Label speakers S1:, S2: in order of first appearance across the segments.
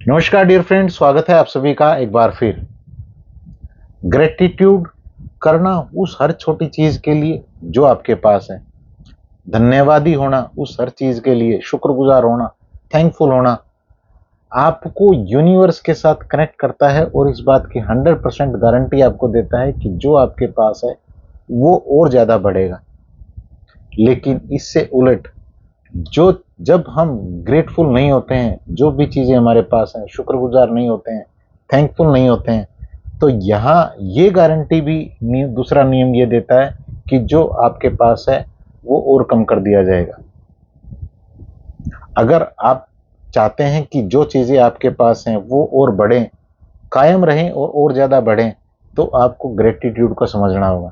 S1: नमस्कार dear friend, स्वागत है आप सभी का एक बार फिर। ग्रेटिट्यूड करना उस हर छोटी चीज के लिए जो आपके पास है, धन्यवादी होना उस हर चीज के लिए, शुक्रगुजार होना, थैंकफुल होना आपको यूनिवर्स के साथ कनेक्ट करता है और इस बात की 100% गारंटी आपको देता है कि जो आपके पास है वो और ज्यादा बढ़ेगा। लेकिन इससे उलट जो जब हम ग्रेटफुल नहीं होते हैं, जो भी चीज़ें हमारे पास हैं, शुक्रगुजार नहीं होते हैं, थैंकफुल नहीं होते हैं, तो यहाँ ये गारंटी भी दूसरा नियम ये देता है कि जो आपके पास है वो और कम कर दिया जाएगा। अगर आप चाहते हैं कि जो चीज़ें आपके पास हैं वो और बढ़ें, कायम रहें और ज़्यादा बढ़ें, तो आपको ग्रेटिट्यूड को समझना होगा।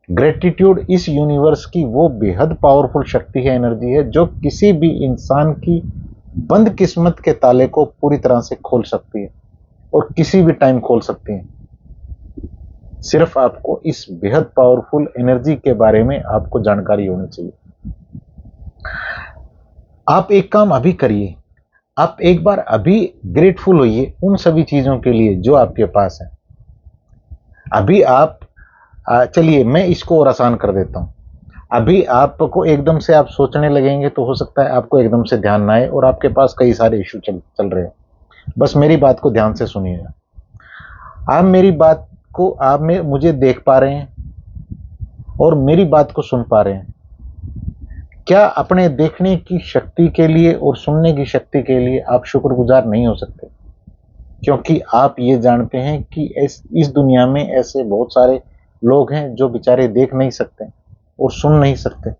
S1: ग्रेटिट्यूड इस यूनिवर्स की वो बेहद पावरफुल शक्ति है, एनर्जी है, जो किसी भी इंसान की बंद किस्मत के ताले को पूरी तरह से खोल सकती है और किसी भी टाइम खोल सकती है। सिर्फ आपको इस बेहद पावरफुल एनर्जी के बारे में आपको जानकारी होनी चाहिए। आप एक काम अभी करिए, आप एक बार अभी ग्रेटफुल होइए उन सभी चीजों के लिए जो आपके पास है। अभी आप चलिए मैं इसको और आसान कर देता हूं। अभी आपको एकदम से आप सोचने लगेंगे तो हो सकता है आपको एकदम से ध्यान ना आए और आपके पास कई सारे इश्यू चल रहे हैं। बस मेरी बात को ध्यान से सुनिएगा। आप मेरी बात को आप में मुझे देख पा रहे हैं और मेरी बात को सुन पा रहे हैं। क्या अपने देखने की शक्ति के लिए और सुनने की शक्ति के लिए आप शुक्रगुजार नहीं हो सकते? क्योंकि आप ये जानते हैं कि इस दुनिया में ऐसे बहुत सारे लोग हैं जो बेचारे देख नहीं सकते और सुन नहीं सकते।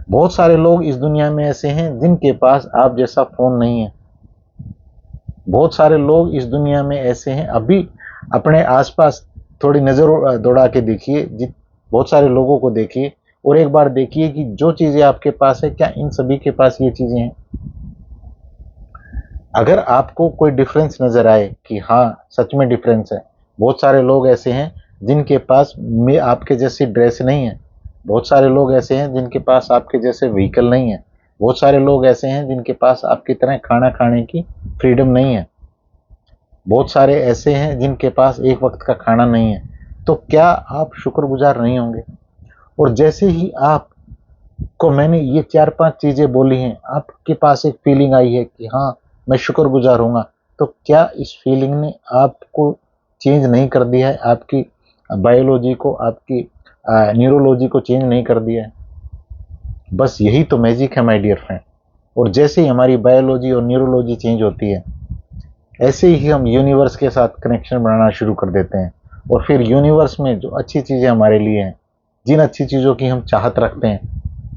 S1: बहुत सारे लोग इस दुनिया में ऐसे हैं जिनके पास आप जैसा फोन नहीं है। बहुत सारे लोग इस दुनिया में ऐसे हैं, अभी अपने आसपास थोड़ी नजर दौड़ा के देखिए, बहुत सारे लोगों को देखिए और एक बार देखिए कि जो चीजें आपके पास है क्या इन सभी के पास ये चीजें हैं। अगर आपको कोई डिफरेंस नजर आए कि हाँ सच में डिफरेंस है, बहुत सारे लोग ऐसे हैं जिनके पास में आपके जैसी ड्रेस नहीं है, बहुत सारे लोग ऐसे हैं जिनके पास आपके जैसे व्हीकल नहीं है, बहुत सारे लोग ऐसे हैं जिनके पास आपकी तरह खाना खाने की फ्रीडम नहीं है, बहुत सारे ऐसे हैं जिनके पास एक वक्त का खाना नहीं है। तो क्या आप शुक्रगुजार नहीं होंगे? और जैसे ही आप को मैंने ये 4-5 चीजें बोली हैं, आपके पास एक फीलिंग आई है कि हाँ मैं शुक्रगुजार हूँगा, तो क्या इस फीलिंग ने आपको चेंज नहीं कर दिया है? आपकी बायोलॉजी को, आपकी न्यूरोलॉजी को चेंज नहीं कर दिया है? बस यही तो मैजिक है माय डियर फ्रेंड। और जैसे ही हमारी बायोलॉजी और न्यूरोलॉजी चेंज होती है, ऐसे ही हम यूनिवर्स के साथ कनेक्शन बनाना शुरू कर देते हैं और फिर यूनिवर्स में जो अच्छी चीज़ें हमारे लिए हैं, जिन अच्छी चीज़ों की हम चाहत रखते हैं,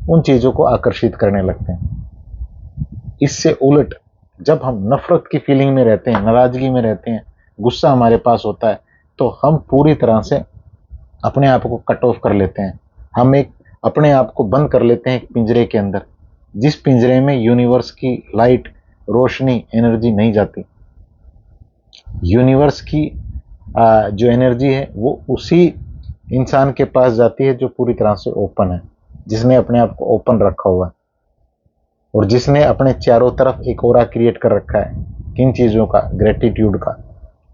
S1: उन चीज़ों को आकर्षित करने लगते हैं। इससे उलट जब हम नफरत की फीलिंग में रहते हैं, नाराजगी में रहते हैं, गुस्सा हमारे पास होता है, तो हम पूरी तरह से अपने आप को कट ऑफ कर लेते हैं। हम एक अपने आप को बंद कर लेते हैं एक पिंजरे के अंदर, जिस पिंजरे में यूनिवर्स की लाइट, रोशनी, एनर्जी नहीं जाती। यूनिवर्स की जो एनर्जी है वो उसी इंसान के पास जाती है जो पूरी तरह से ओपन है, जिसने अपने आप को ओपन रखा हुआ है और जिसने अपने चारों तरफ एक ऑरा क्रिएट कर रखा है। किन चीज़ों का? ग्रेटिट्यूड का,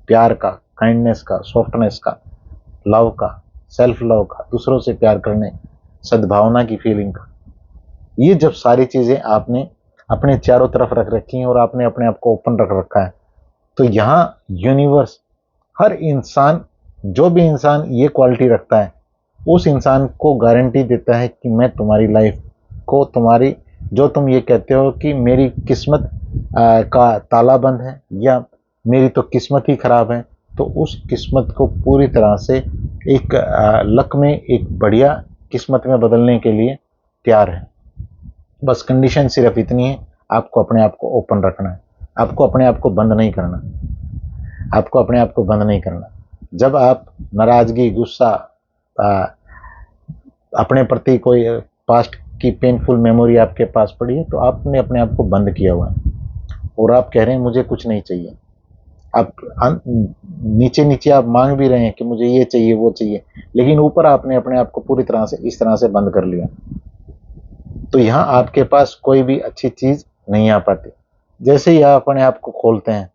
S1: प्यार का, काइंडनेस का, सॉफ्टनेस का, लव का, सेल्फ लव का, दूसरों से प्यार करने, सद्भावना की फीलिंग का। ये जब सारी चीज़ें आपने अपने चारों तरफ रख रखी हैं और आपने अपने आप को ओपन रख रखा है, तो यहाँ यूनिवर्स हर इंसान, जो भी इंसान ये क्वालिटी रखता है, उस इंसान को गारंटी देता है कि मैं तुम्हारी लाइफ को, तुम्हारी जो तुम ये कहते हो कि मेरी किस्मत का ताला बंद है या मेरी तो किस्मत ही खराब है, तो उस किस्मत को पूरी तरह से एक लक में, एक बढ़िया किस्मत में बदलने के लिए तैयार है। बस कंडीशन सिर्फ इतनी है, आपको अपने आप को ओपन रखना है, आपको अपने आप को बंद नहीं करना, आपको अपने आप को बंद नहीं करना। जब आप नाराजगी, गुस्सा, अपने प्रति कोई पास्ट की पेनफुल मेमोरी आपके पास पड़ी है, तो आपने अपने आप को बंद किया हुआ है और आप कह रहे हैं मुझे कुछ नहीं चाहिए। आप नीचे नीचे आप मांग भी रहे हैं कि मुझे ये चाहिए, वो चाहिए, लेकिन ऊपर आपने अपने आप को पूरी तरह से इस तरह से बंद कर लिया, तो यहाँ आपके पास कोई भी अच्छी चीज नहीं आ पाती। जैसे ही आप अपने आप को खोलते हैं,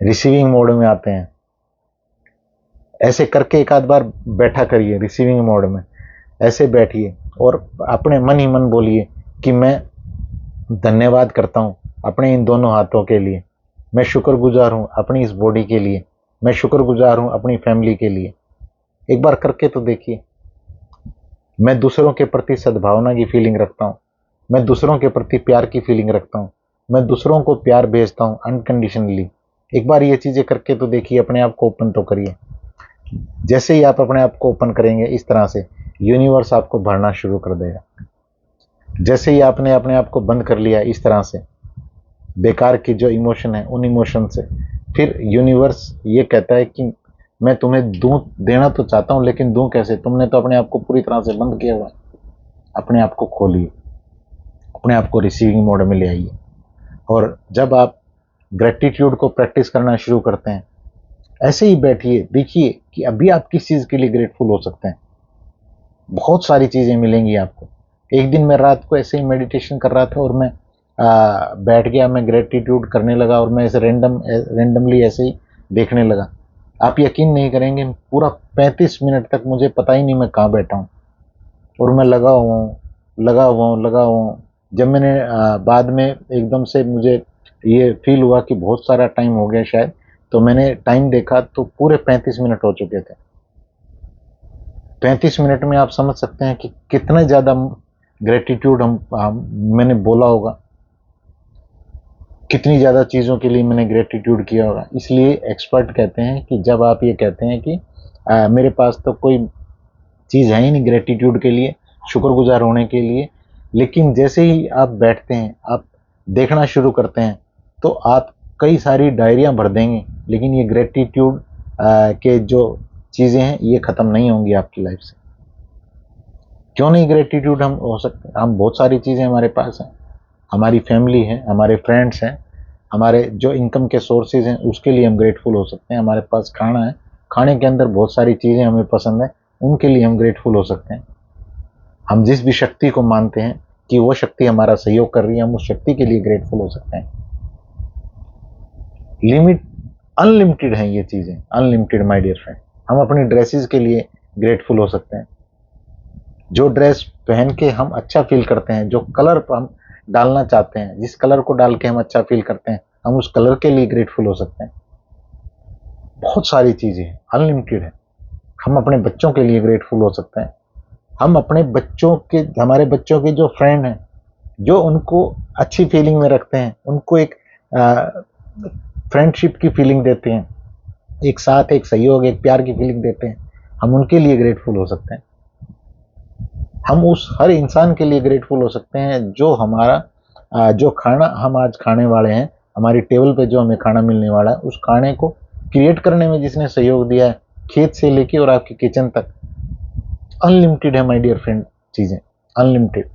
S1: रिसीविंग मोड में आते हैं, ऐसे करके एक आध बार बैठा करिए रिसीविंग मोड में, ऐसे बैठिए और अपने मन ही मन बोलिए कि मैं धन्यवाद करता हूँ अपने इन दोनों हाथों के लिए, मैं शुक्रगुजार हूँ अपनी इस बॉडी के लिए, मैं शुक्रगुजार हूँ अपनी फैमिली के लिए। एक बार करके तो देखिए। मैं दूसरों के प्रति सद्भावना की फीलिंग रखता हूँ, मैं दूसरों के प्रति प्यार की फीलिंग रखता हूँ, मैं दूसरों को प्यार भेजता हूँ अनकंडीशनली। एक बार ये चीज़ें करके तो देखिए, अपने आप को ओपन तो करिए। जैसे ही आप अपने आप को ओपन करेंगे इस तरह से, यूनिवर्स आपको भरना शुरू कर देगा। जैसे ही आपने अपने आप को बंद कर लिया इस तरह से, बेकार की जो इमोशन है उन इमोशन से, फिर यूनिवर्स ये कहता है कि मैं तुम्हें दूं, देना तो चाहता हूं लेकिन दूं कैसे, तुमने तो अपने आप को पूरी तरह से बंद किया हुआ है। अपने आप को खोलिए, अपने आप को रिसीविंग मोड में ले आइए। और जब आप ग्रेटिट्यूड को प्रैक्टिस करना शुरू करते हैं, ऐसे ही बैठिए, देखिए कि अभी आप किस चीज़ के लिए ग्रेटफुल हो सकते हैं। बहुत सारी चीज़ें मिलेंगी आपको। एक दिन मैं रात को ऐसे ही मेडिटेशन कर रहा था और मैं बैठ गया, मैं ग्रेटिट्यूड करने लगा और मैं ऐसे रैंडमली ऐसे ही देखने लगा। आप यकीन नहीं करेंगे, पूरा 35 मिनट तक मुझे पता ही नहीं मैं कहाँ बैठा हूँ और मैं लगा हुआ हूँ, लगा हुआ हूँ, लगा हुआ हूँ। जब मैंने बाद में एकदम से मुझे ये फील हुआ कि बहुत सारा टाइम हो गया शायद, तो मैंने टाइम देखा तो पूरे 35 मिनट हो चुके थे। 35 मिनट में आप समझ सकते हैं कि कितने ज़्यादा ग्रेटिट्यूड मैंने बोला होगा, कितनी ज़्यादा चीज़ों के लिए मैंने ग्रेटिट्यूड किया होगा। इसलिए एक्सपर्ट कहते हैं कि जब आप ये कहते हैं कि मेरे पास तो कोई चीज़ है ही नहीं ग्रेटिट्यूड के लिए, शुक्रगुजार होने के लिए, लेकिन जैसे ही आप बैठते हैं, आप देखना शुरू करते हैं, तो आप कई सारी डायरियाँ भर देंगे, लेकिन ये ग्रेटिट्यूड के जो चीज़ें हैं ये ख़त्म नहीं होंगी आपकी लाइफ से। क्यों नहीं ग्रेटिट्यूड हम हो सकते, हम बहुत सारी चीज़ें हमारे पास हैं, हमारी फैमिली है, हमारे फ्रेंड्स हैं, हमारे जो इनकम के सोर्सेज हैं उसके लिए हम ग्रेटफुल हो सकते हैं, हमारे पास खाना है, खाने के अंदर बहुत सारी चीज़ें हमें पसंद है, उनके लिए हम ग्रेटफुल हो सकते हैं। हम जिस भी शक्ति को मानते हैं कि वो शक्ति हमारा सहयोग कर रही है, हम उस शक्ति के लिए ग्रेटफुल हो सकते हैं। लिमिट अनलिमिटेड है ये चीज़ें, अनलिमिटेड माय डियर फ्रेंड। हम अपनी ड्रेसेस के लिए ग्रेटफुल हो सकते हैं। जो ड्रेस पहन के हम अच्छा फील करते हैं, जो कलर हम डालना चाहते हैं, जिस कलर को डाल के हम अच्छा फील करते हैं, हम उस कलर के लिए ग्रेटफुल हो सकते हैं। बहुत सारी चीज़ें हैं, अनलिमिटेड है। हम अपने बच्चों के लिए ग्रेटफुल हो सकते हैं। हम अपने बच्चों के, हमारे बच्चों के जो फ्रेंड हैं, जो उनको अच्छी फीलिंग में रखते हैं, उनको एक फ्रेंडशिप की फीलिंग देते हैं, एक साथ, एक सहयोग, एक प्यार की फीलिंग देते हैं, हम उनके लिए ग्रेटफुल हो सकते हैं। हम उस हर इंसान के लिए ग्रेटफुल हो सकते हैं जो हमारा जो खाना हम आज खाने वाले हैं, हमारी टेबल पे जो हमें खाना मिलने वाला है, उस खाने को क्रिएट करने में जिसने सहयोग दिया है, खेत से लेके और आपके किचन तक। अनलिमिटेड है माय डियर फ्रेंड चीज़ें, अनलिमिटेड।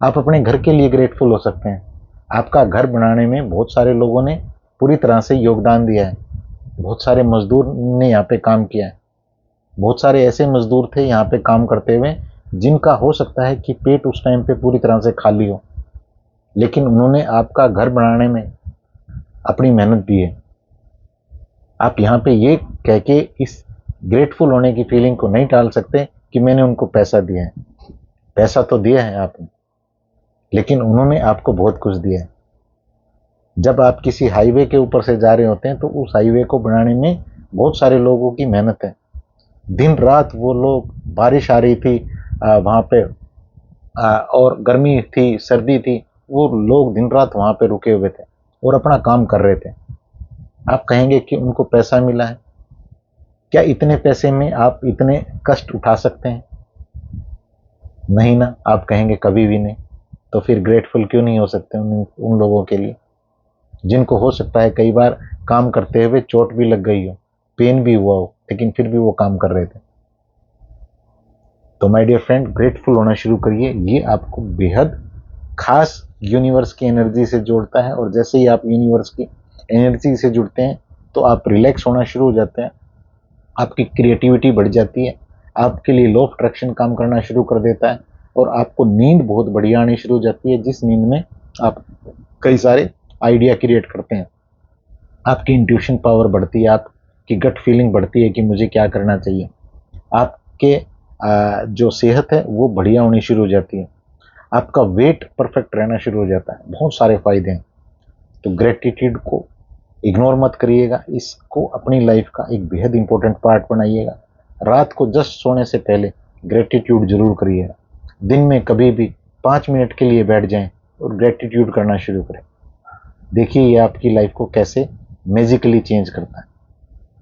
S1: आप अपने घर के लिए ग्रेटफुल हो सकते हैं। आपका घर बनाने में बहुत सारे लोगों ने पूरी तरह से योगदान दिया है, बहुत सारे मजदूर ने यहाँ पे काम किया है, बहुत सारे ऐसे मजदूर थे यहाँ पे काम करते हुए जिनका हो सकता है कि पेट उस टाइम पे पूरी तरह से खाली हो, लेकिन उन्होंने आपका घर बनाने में अपनी मेहनत दी है। आप यहाँ पे ये कह के इस ग्रेटफुल होने की फीलिंग को नहीं टाल सकते कि मैंने उनको पैसा दिया है। पैसा तो दिया है आपने, लेकिन उन्होंने आपको बहुत कुछ दिया है। जब आप किसी हाईवे के ऊपर से जा रहे होते हैं तो उस हाईवे को बनाने में बहुत सारे लोगों की मेहनत है। दिन रात वो लोग, बारिश आ रही थी वहाँ पे, और गर्मी थी, सर्दी थी, वो लोग दिन रात वहाँ पे रुके हुए थे और अपना काम कर रहे थे। आप कहेंगे कि उनको पैसा मिला है, क्या इतने पैसे में आप इतने कष्ट उठा सकते हैं? नहीं ना, आप कहेंगे कभी भी नहीं। तो फिर ग्रेटफुल क्यों नहीं हो सकते उन लोगों के लिए, जिनको हो सकता है कई बार काम करते हुए चोट भी लग गई हो, पेन भी हुआ हो, लेकिन फिर भी वो काम कर रहे थे। तो माय डियर फ्रेंड, ग्रेटफुल होना शुरू करिए। ये आपको बेहद खास यूनिवर्स की एनर्जी से जोड़ता है, और जैसे ही आप यूनिवर्स की एनर्जी से जुड़ते हैं तो आप रिलैक्स होना शुरू हो जाते हैं, आपकी क्रिएटिविटी बढ़ जाती है, आपके लिए लॉ ऑफ अट्रैक्शन काम करना शुरू कर देता है, और आपको नींद बहुत बढ़िया आनी शुरू हो जाती है, जिस नींद में आप कई सारे आइडिया क्रिएट करते हैं, आपकी इंट्यूशन पावर बढ़ती है, आपकी गट फीलिंग बढ़ती है कि मुझे क्या करना चाहिए, आपके जो सेहत है वो बढ़िया होनी शुरू हो जाती है, आपका वेट परफेक्ट रहना शुरू हो जाता है, बहुत सारे फायदे हैं। तो ग्रेटिट्यूड को इग्नोर मत करिएगा, इसको अपनी लाइफ का एक बेहद इंपॉर्टेंट पार्ट बनाइएगा। रात को जस्ट सोने से पहले ग्रेटिट्यूड जरूर करिएगा। दिन में कभी भी 5 मिनट के लिए बैठ जाएं और ग्रेटिट्यूड करना शुरू करें। देखिए ये आपकी लाइफ को कैसे मैजिकली चेंज करता है।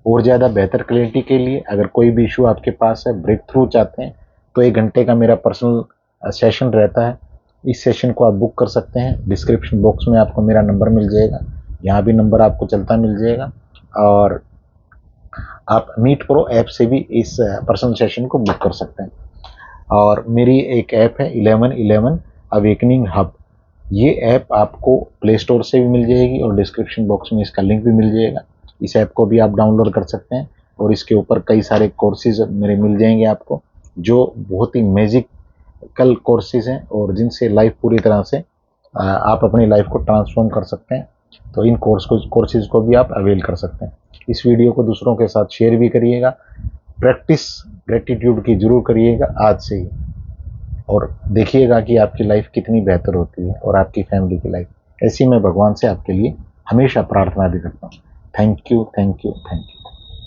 S1: और ज़्यादा बेहतर क्लैरिटी के लिए अगर कोई भी इशू आपके पास है, ब्रेक थ्रू चाहते हैं, तो 1 घंटे का मेरा पर्सनल सेशन रहता है। इस सेशन को आप बुक कर सकते हैं। डिस्क्रिप्शन बॉक्स में आपको मेरा नंबर मिल जाएगा, यहाँ भी नंबर आपको चलता मिल जाएगा, और आप मीट प्रो ऐप से भी इस पर्सनल सेशन को बुक कर सकते हैं। और मेरी एक ऐप है 1111 अवेकनिंग हब। ये ऐप आपको प्ले स्टोर से भी मिल जाएगी और डिस्क्रिप्शन बॉक्स में इसका लिंक भी मिल जाएगा। इस ऐप को भी आप डाउनलोड कर सकते हैं और इसके ऊपर कई सारे कोर्सेज मेरे मिल जाएंगे आपको, जो बहुत ही मैजिकल कोर्सेज हैं और जिनसे लाइफ पूरी तरह से आप अपनी लाइफ को ट्रांसफॉर्म कर सकते हैं। तो इन कोर्सेज को भी आप अवेल कर सकते हैं। इस वीडियो को दूसरों के साथ शेयर भी करिएगा। प्रैक्टिस ग्रेटिट्यूड की जरूर करिएगा आज से ही, और देखिएगा कि आपकी लाइफ कितनी बेहतर होती है और आपकी फैमिली की लाइफ। ऐसी मैं भगवान से आपके लिए हमेशा प्रार्थना भी करता हूँ। Thank you, thank you, thank you.